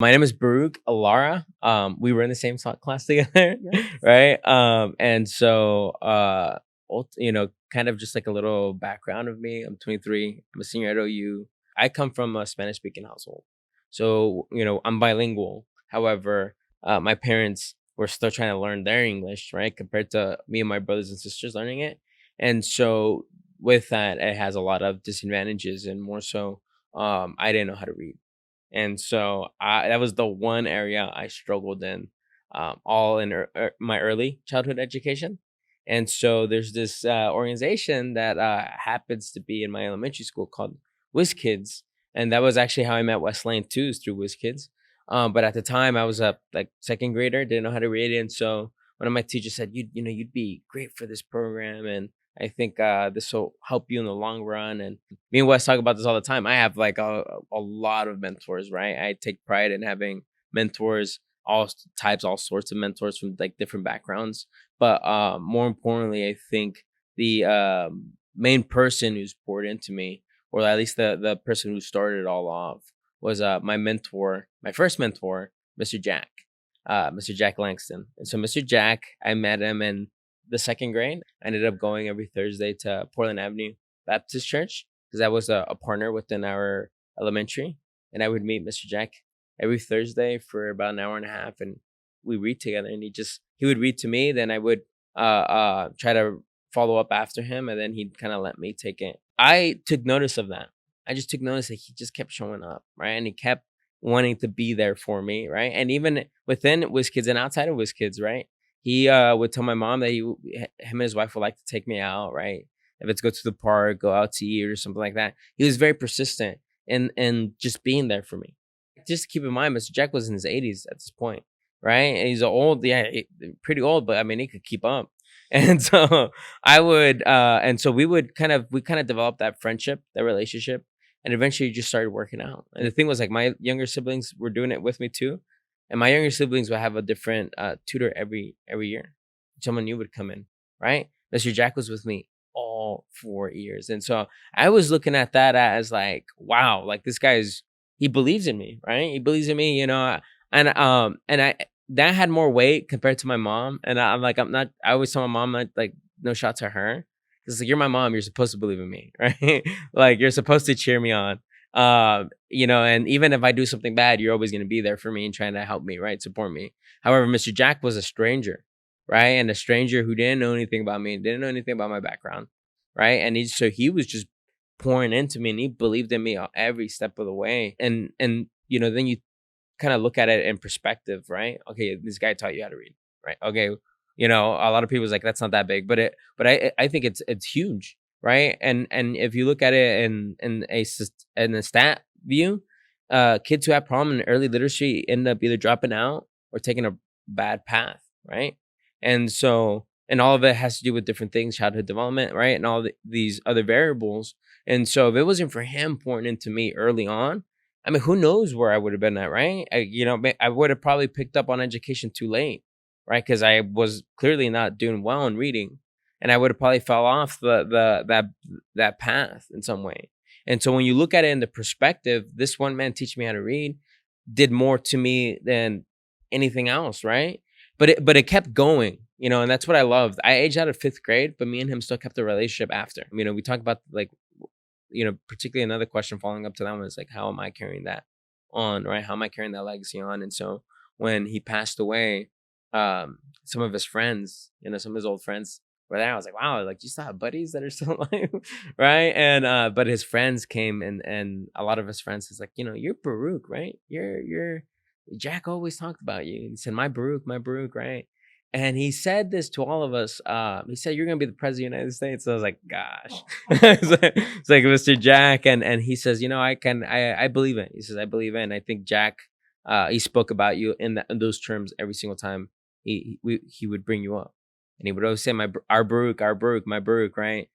My name is Baruc, Lara. We were in the same class together, Yes. right? And so, kind of just like a little background of me. I'm 23. I'm a senior at OU. I come from a Spanish-speaking household, so I'm bilingual. However, my parents were still trying to learn their English, right? Compared to me and my brothers and sisters learning it, and so with that, it has a lot of disadvantages, and more so, I didn't know how to read. And so that was the one area I struggled in, all in my early childhood education. And so there's this organization that happens to be in my elementary school called Whiz Kids, and that was actually how I met West Lane too, is through Whiz Kids. But at the time, I was a like second grader, didn't know how to read it, and so one of my teachers said, you'd be great for this program, and I think this will help you in the long run." And me and Wes talk about this all the time. I have like a lot of mentors, right? I take pride in having mentors, all types, all sorts of mentors from like different backgrounds. But more importantly, I think the main person who's poured into me, or at least the person who started it all off, was my mentor, my first mentor, Mr. Jack, Mr. Jack Langston. And so Mr. Jack, I met him in the second grade. I ended up going every Thursday to Portland Avenue Baptist Church because I was a partner within our elementary, and I would meet Mr. Jack every Thursday for about an hour and a half, and we read together. And he would read to me, then I would try to follow up after him, and then he'd kind of let me take it. I took notice of that. I just took notice that he just kept showing up, right, and he kept wanting to be there for me, right, and even within WizKids and outside of WizKids, right. He would tell my mom that him and his wife would like to take me out, right? If it's go to the park, go out to eat or something like that. He was very persistent in just being there for me. Just keep in mind, Mr. Jack was in his 80s at this point, right? And he's old, yeah, pretty old, but I mean, he could keep up. And so and so we kind of developed that friendship, that relationship, and eventually just started working out. And the thing was, like, my younger siblings were doing it with me too, and my younger siblings would have a different tutor every year. Someone new would come in, right? Mr. Jack was with me all 4 years, and so I was looking at that as like, wow, like this guy's he believes in me, right? He believes in me, and I that had more weight compared to my mom, and I'm like, I'm not. I always tell my mom like no shot to her because like, you're my mom, you're supposed to believe in me, right? Like you're supposed to cheer me on, and even if I do something bad, you're always going to be there for me and trying to help me, right? Support me. However, Mr. Jack was a stranger, right? And a stranger who didn't know anything about me, didn't know anything about my background, right? And so he was just pouring into me and he believed in me every step of the way. And then you kind of look at it in perspective, right? Okay, this guy taught you how to read, right? Okay, a lot of people's like that's not that big, but I think it's huge, right? And if you look at it in a stat view, kids who have problem in early literacy end up either dropping out or taking a bad path, right? And so and all of it has to do with different things, childhood development, right? And all these other variables. And so if it wasn't for him pouring into me early on, I mean, who knows where I would have been at, right? I would have probably picked up on education too late, right? Because I was clearly not doing well in reading, and I would have probably fell off that path in some way. And so when you look at it in the perspective, this one man teaching me how to read did more to me than anything else, right? But it kept going, and that's what I loved. I aged out of fifth grade, but me and him still kept a relationship after. We talk about like particularly another question following up to that one is like, how am I carrying that on, right? How am I carrying that legacy on? And so when he passed away, some of his friends, some of his old friends were there. I was like, wow, like you still have buddies that are still alive, right? And but his friends came and a lot of his friends was like, you're Baruch, right? You're Jack always talked about you. He said, my Baruch, right? And he said this to all of us. He said, "You're gonna be the president of the United States." So I was like, "Gosh," it's like Mr. Jack, and he says, I believe it." He says, "I believe it," and I think Jack, he spoke about you in those terms every single time he would bring you up, and he would always say, our Baruch, my Baruch," right?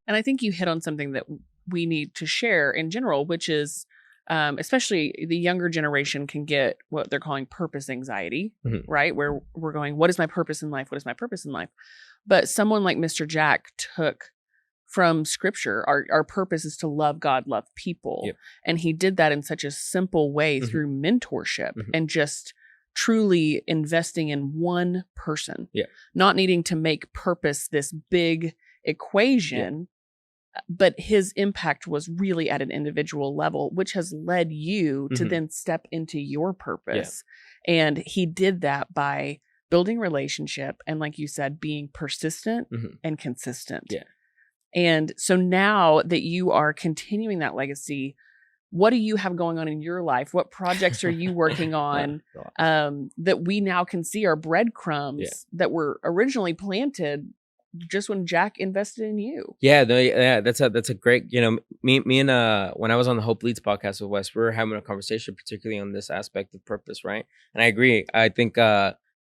And I think you hit on something that we need to share in general, which is especially the younger generation can get what they're calling purpose anxiety, Mhm. right? Where we're going, what is my purpose in life? What is my purpose in life? But someone like Mr. Jack took from scripture. Our purpose is to love God, love people. Yep. And he did that in such a simple way Mhm. through mentorship Mhm. and just truly investing in one person, Yeah. not needing to make purpose this big Yeah. equation. But his impact was really at an individual level, which has led you to Mhm. then step into your Yeah. purpose. And he did that by building relationship and, like you said, being persistent Mhm. and consistent. Yeah. And so now that you are continuing that legacy, what do you have going on in your life? What projects are you working on that we now can see are breadcrumbs that were originally planted just when Jack invested in you? Yeah, no, yeah, that's a great, me and when I was on the Hope Leads podcast with Wes, we were having a conversation, particularly on this aspect of purpose, right? And I agree. I think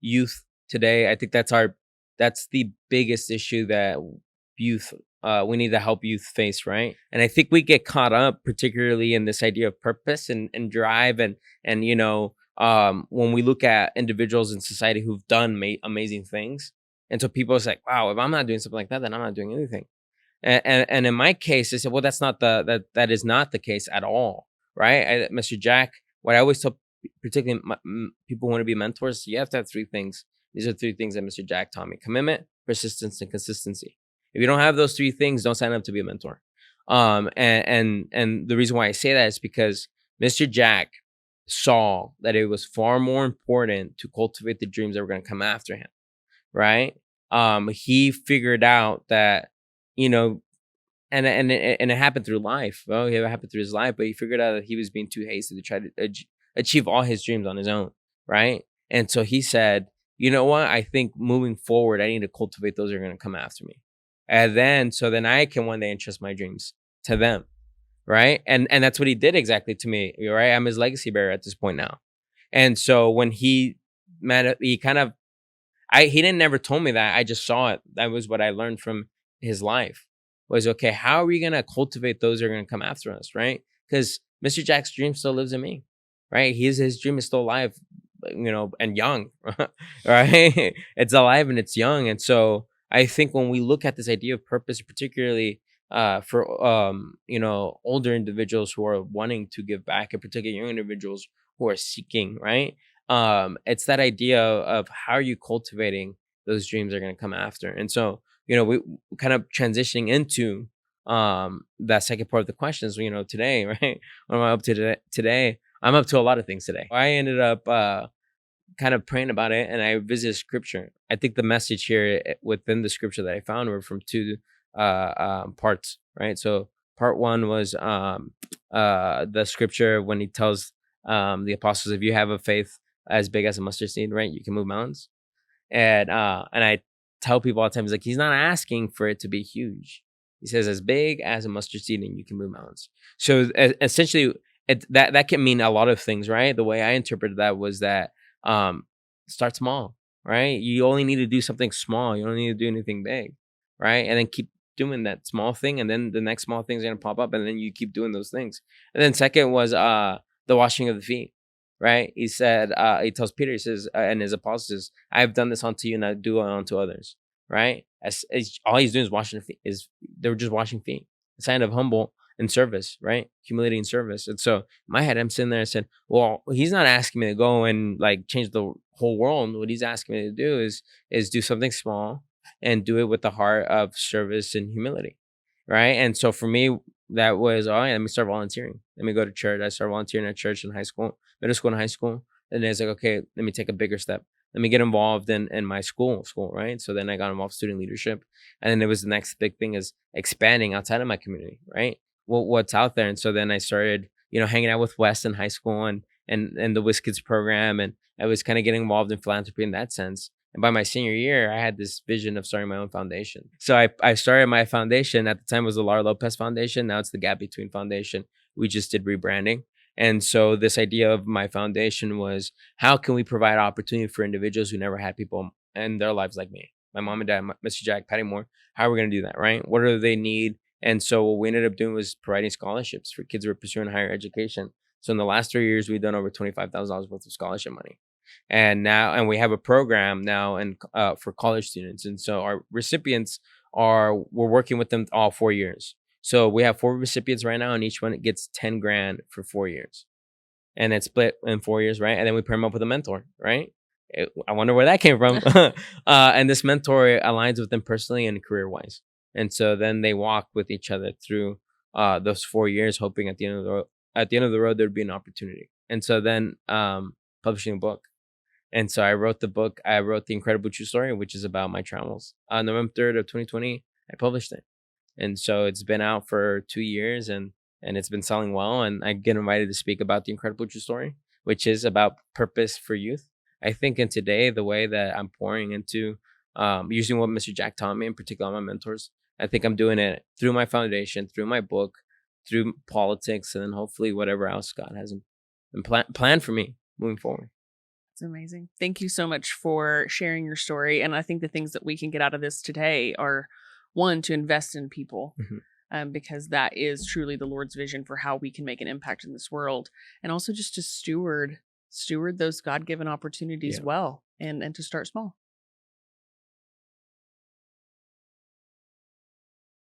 youth today, I think that's the biggest issue that youth we need to help youth face, right? And I think we get caught up particularly in this idea of purpose and drive and when we look at individuals in society who've done amazing things. And so people are like, wow, if I'm not doing something like that, then I'm not doing anything. And in my case, I said, well, that's not that is not the case at all, right? Mr. Jack, what I always tell, particularly people who want to be mentors, you have to have three things. These are three things that Mr. Jack taught me: commitment, persistence, and consistency. If you don't have those three things, don't sign up to be a mentor. And the reason why I say that is because Mr. Jack saw that it was far more important to cultivate the dreams that were going to come after him, right? He figured out that, you know, and it happened through life. Well, it happened through his life, but he figured out that he was being too hasty to try to achieve all his dreams on his own, right? And so he said, you know what? I think moving forward, I need to cultivate those who are going to come after me, and then I can one day entrust my dreams to them, right? And that's what he did exactly to me, right? I'm his legacy bearer at this point now, and so when he kind of he didn't never told me that. I just saw it. That was what I learned from his life. Was okay, how are we gonna cultivate those who are gonna come after us, right? Because Mr. Jack's dream still lives in me, right? His dream is still alive, and young, right? It's alive and it's young, and so I think when we look at this idea of purpose, particularly for older individuals who are wanting to give back, and particularly young individuals who are seeking, right? It's that idea of how are you cultivating those dreams that are going to come after. And so we kind of transitioning into that second part of the questions, today, right? What am I up to today? I'm up to a lot of things today. I ended up kind of praying about it, and I visited scripture. I think the message here within the scripture that I found were from two parts, right? So part one was the scripture when he tells the apostles, if you have a faith as big as a mustard seed, right, you can move mountains. And I tell people all the time, he's like, he's not asking for it to be huge. He says as big as a mustard seed and you can move mountains. So essentially, that can mean a lot of things, right? The way I interpreted that was that start small, right? You only need to do something small. You don't need to do anything big, right? And then keep doing that small thing, and then the next small thing's gonna pop up, and then you keep doing those things. And then second was the washing of the feet, right? He said, he tells Peter, he says, and his apostles, I have done this unto you, and I do it unto others, right? As all he's doing is washing feet. They were just washing feet, a sign of humble and service, right? Humility and service. And so in my head, I'm sitting there and said, well, he's not asking me to go and like change the whole world. What he's asking me to do is do something small and do it with the heart of service and humility, right? And so for me, that was, all right, let me start volunteering. Let me go to church. I started volunteering at church in high school, middle school and high school. And then it's like, okay, let me take a bigger step. Let me get involved in my school, right? So then I got involved in student leadership. And then it was the next big thing is expanding outside of my community, right? What's out there. And so then I started, hanging out with Wes in high school and the WizKids program. And I was kind of getting involved in philanthropy in that sense. And by my senior year, I had this vision of starting my own foundation. So I started my foundation. At the time, it was the Lara Lopez Foundation. Now it's the Gap Between Foundation. We just did rebranding. And so this idea of my foundation was, how can we provide opportunity for individuals who never had people in their lives like me? My mom and dad, Mr. Jack, Patty Moore. How are we going to do that, right? What do they need? And so what we ended up doing was providing scholarships for kids who are pursuing higher education. So in the last 3 years, we've done over $25,000 worth of scholarship money. And we have a program now and for college students. And so our recipients we're working with them all 4 years. So we have 4 recipients right now, and each one gets 10 grand for 4 years, and it's split in 4 years, right? And then we pair them up with a mentor, right? I wonder where that came from. And this mentor aligns with them personally and career wise, and so then they walk with each other through those 4 years, hoping at the end of the road there'd be an opportunity. And so then publishing a book. And so I wrote the book. I wrote The Incredible True Story, which is about my travels. On November 3rd of 2020, I published it. And so it's been out for 2 years, and it's been selling well. And I get invited to speak about The Incredible True Story, which is about purpose for youth. I think in today, the way that I'm pouring into using what Mr. Jack taught me, in particular my mentors, I think I'm doing it through my foundation, through my book, through politics, and then hopefully whatever else God has planned for me moving forward. It's amazing. Thank you so much for sharing your story. And I think the things that we can get out of this today are, one, to invest in people, because that is truly the Lord's vision for how we can make an impact in this world. And also just to steward those God-given opportunities well, and to start small.